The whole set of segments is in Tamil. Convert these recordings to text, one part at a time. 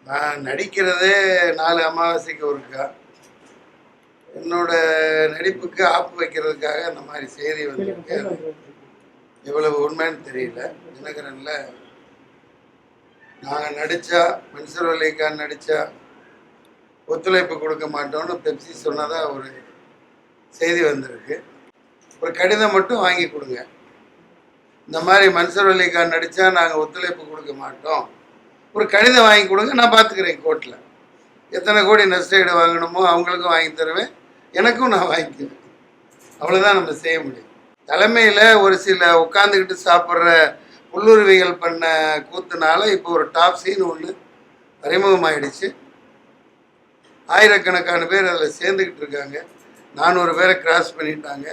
நான் நடிக்கிறதே 4 அமாவாசைக்கு ஒருக்கா. என்னோட நடிப்புக்கு ஆப்பு வைக்கிறதுக்காக அந்த மாதிரி செய்தி வந்திருக்கு. எவ்வளவு உண்மைன்னு தெரியல. தினகரன்ல நாங்கள் நடித்தா, மன்சூர் அலிகான் நடித்தா ஒத்துழைப்பு கொடுக்க மாட்டோம்னு பெப்சி சொன்னதாக ஒரு செய்தி வந்திருக்கு. ஒரு கடிதம் மட்டும் வாங்கி கொடுங்க. இந்த மாதிரி மன்சூர் அலிகான் நடித்தா நாங்கள் ஒத்துழைப்பு கொடுக்க மாட்டோம், ஒரு கடிதம் வாங்கி கொடுங்க, நான் பார்த்துக்கிறேன். கோர்ட்டில் எத்தனை கோடி நஷ்டஈடு வாங்கணுமோ அவங்களுக்கும் வாங்கி தருவேன், எனக்கும் நான் வாங்கிக்குவேன். அவ்வளோதான் நம்ம செய்ய முடியும். தலைமையில் ஒரு சில உட்காந்துக்கிட்டு சாப்பிட்ற உள்ளுருவிகள் பண்ண கூத்துனால இப்போ ஒரு டாப் சீன் ஒன்று அறிமுகமாகிடுச்சு. ஆயிரக்கணக்கான பேர் அதில் சேர்ந்துக்கிட்டு இருக்காங்க. 400 பேரை கிராஸ் பண்ணிட்டாங்க.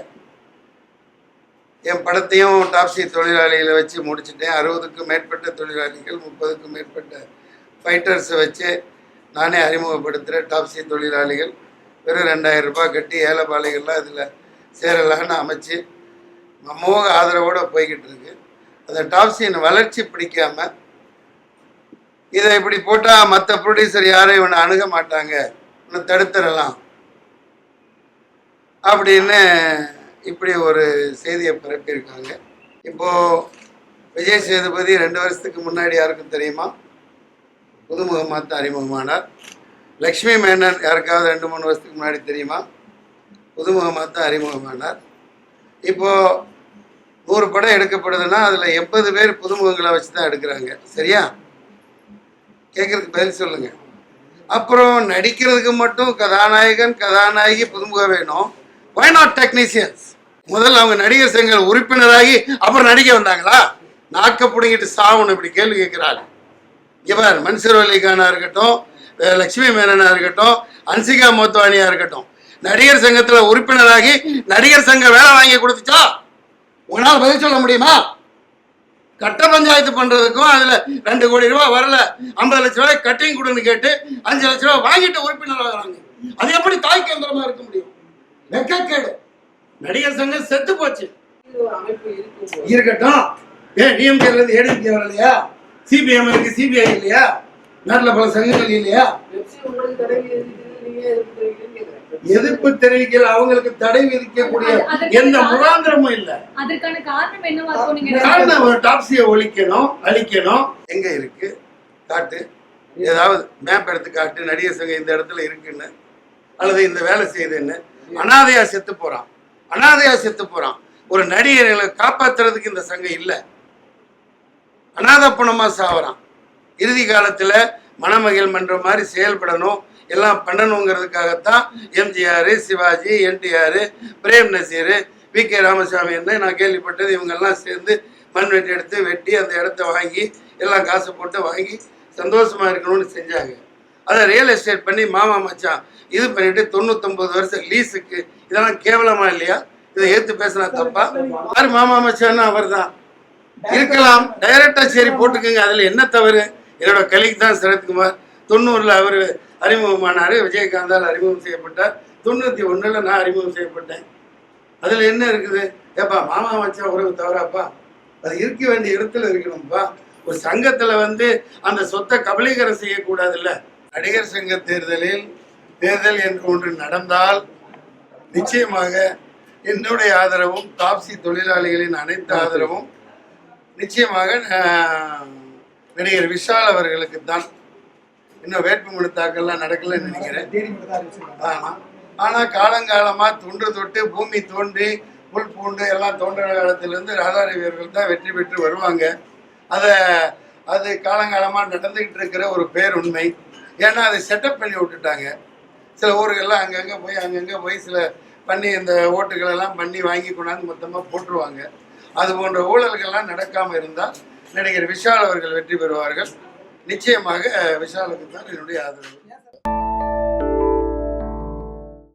என் படத்தையும் டாப்ஸி தொழிலாளிகளை வச்சு முடிச்சுட்டேன். 60க்கும் மேற்பட்ட தொழிலாளிகள், 30க்கும் மேற்பட்ட ஃபைட்டர்ஸை வச்சு நானே அறிமுகப்படுத்துகிறேன். டாப்ஸி தொழிலாளிகள் வெறும் 2000 ரூபாய் கட்டி ஏழைப்பாளைகள்லாம் இதில் சேரலான்னு அமைச்சு அமோக ஆதரவோடு போய்கிட்டு இருக்கு. அந்த டாப்ஸியின் வளர்ச்சி பிடிக்காமல் இதை இப்படி போட்டால் மற்ற ப்ரொடியூசர் யாரும் இவனை அணுக மாட்டாங்க, இவனை தடுத்துடலாம் அப்படின்னு இப்படி ஒரு செய்தியை பரப்பியிருக்காங்க. இப்போது விஜய் சேதுபதி 2 வருஷத்துக்கு முன்னாடி யாருக்கும் தெரியுமா புதுமுகமாக தான் அறிமுகமானார். லக்ஷ்மி மேனன் யாருக்காவது 2-3 வருஷத்துக்கு முன்னாடி தெரியுமா புதுமுகமாக தான் அறிமுகமானார். இப்போது 100 படம் எடுக்கப்படுதுன்னா அதில் 80 பேர் புதுமுகங்களை வச்சு தான் எடுக்கிறாங்க. சரியா? கேட்குறதுக்கு பதில் சொல்லுங்கள். அப்புறம் நடிக்கிறதுக்கு மட்டும் கதாநாயகன் கதாநாயகி புதுமுகம் வேணும். Why not technicians? முதல்ல அவங்க நடிகர் சங்க உறுப்பினராகி அப்புறம் நடிக்க வந்தாங்களா? நாக்க பிடிங்கிட்டு சாவணும் இப்படி கேள்வி கேட்கிறாள். இவர் மன்சூர் அலிகானா இருக்கட்டும், லக்ஷ்மி மேனனா இருக்கட்டும், அன்சிகா மோத்வானியா இருக்கட்டும், நடிகர் சங்கத்தில் உறுப்பினராகி நடிகர் சங்க வேலை வாங்கி கொடுத்துச்சா? உங்களால் பதில் சொல்ல முடியுமா? கட்ட பஞ்சாயத்து பண்றதுக்கும் அதுல 2 கோடி ரூபாய் வரல, 50 லட்ச ரூபாய் கட்டிங் கொடுன்னு கேட்டு 5 லட்ச ரூபாய் வாங்கிட்டு உறுப்பினர் ஆகிறாங்க. அது எப்படி தாய் கேந்திரமா இருக்க முடியும்? வெக்கக்கேடு. நடிகர் சங்கம் செத்து போச்சு. இருக்கட்டும். டிஎம்கேல இருந்து ஏடிஎம்கே வரலையா? சிபிஎம் இருக்கு, சிபிஐ இல்லையா? நாட்டில் பல சங்கங்கள் இல்லையா? எதிர்ப்பு தெரிவிக்கல, அவங்களுக்கு தடை விதிக்கக்கூடிய எந்த முகாந்திரமும் இல்ல. அதற்கான காரணம் என்னவா இருக்கும்? காரணம் ஒரு டாப்ஸியை ஒழிக்கணும், அழிக்கணும். எங்க இருக்கு காட்டு, ஏதாவது மேப் எடுத்து காட்டு, நடிகர் சங்கம் இந்த இடத்துல இருக்குன்னு, அல்லது இந்த வேலை செய்யுதுன்னு. அனாதையா செத்து போறான், அனாதையா செத்து போறான். ஒரு நடிகர்களை காப்பாத்துறதுக்கு இந்த சங்கம் இல்லை, அனாத பணமா சாவறான். இறுதி காலத்துல மணமகிழ் மன்றம் மாதிரி செயல்படணும், எல்லாம் பண்ணணுங்கிறதுக்காகத்தான் எம்ஜிஆர், சிவாஜி, என்டிஆர், பிரேம் நசீர், வி.கே. ராமசாமி என்ன நான் கேள்விப்பட்டது, இவங்கெல்லாம் சேர்ந்து மண் வெட்டி எடுத்து வெட்டி அந்த இடத்த வாங்கி எல்லாம் காசு போட்டு வாங்கி சந்தோஷமா இருக்கணும்னு செஞ்சாங்க. அதை ரியல் எஸ்டேட் பண்ணி மாமா மச்சான் இது பண்ணிட்டு 99 வருஷம் லீஸுக்கு. இதெல்லாம் கேவலமா இல்லையா? இதை ஏற்று பேசினா தப்பா? யாரு மாமா மச்சான்னு அவர் தான் இருக்கலாம். டைரக்டா சரி போட்டுக்கோங்க, அதுல என்ன தவறு? என்னோட கலிக்கு தான் சரத்குமார் 90ல் அவர் அறிமுகமானார், விஜயகாந்தால் அறிமுகம் செய்யப்பட்டார், 91ல் நான் அறிமுகம் செய்யப்பட்டேன். அதில் என்ன இருக்குது? ஏப்பா மாமா மச்சா உறவு தவறாப்பா? அது இருக்க வேண்டிய இடத்துல இருக்கணும்ப்பா. ஒரு சங்கத்தில் அந்த சொத்தை கபலீகரம் செய்யக்கூடாதுல்ல. நடிகர் சங்க தேர்தல் என்று ஒன்று நடந்தால் நிச்சயமாக என்னுடைய ஆதரவும், டாப்ஸி தொழிலாளிகளின் அனைத்து ஆதரவும் நிச்சயமாக நடிகர் விஷால் அவர்களுக்கு தான். இன்னும் வேட்புமனு தாக்கல்லாம் நடக்கலன்னு நினைக்கிறேன். ஆனால் காலங்காலமாக தொன்று தொட்டு பூமி தோன்றி புல் பூண்டு எல்லாம் தோன்ற காலத்திலேருந்து ராதாரவி அவர்கள் தான் வெற்றி பெற்று வருவாங்க. அது காலங்காலமாக நடந்துக்கிட்டு இருக்கிற ஒரு பேருண்மை. ஏன்னா அதை செட்டப் பண்ணி விட்டுட்டாங்க. சில ஊர்கள்லாம் அங்கங்கே போய் சில பண்ணி இந்த ஓட்டுகளெல்லாம் பண்ணி வாங்கி கொண்டாந்து மொத்தமாக போட்டுருவாங்க. அது போன்ற ஊழல்கள்லாம் நடக்காமல் இருந்தால் நடிகர் விஷால் அவர்கள் வெற்றி பெறுவார்கள். நிச்சயமாக விஷாலுக்கு தான் என்னுடைய ஆதரவு.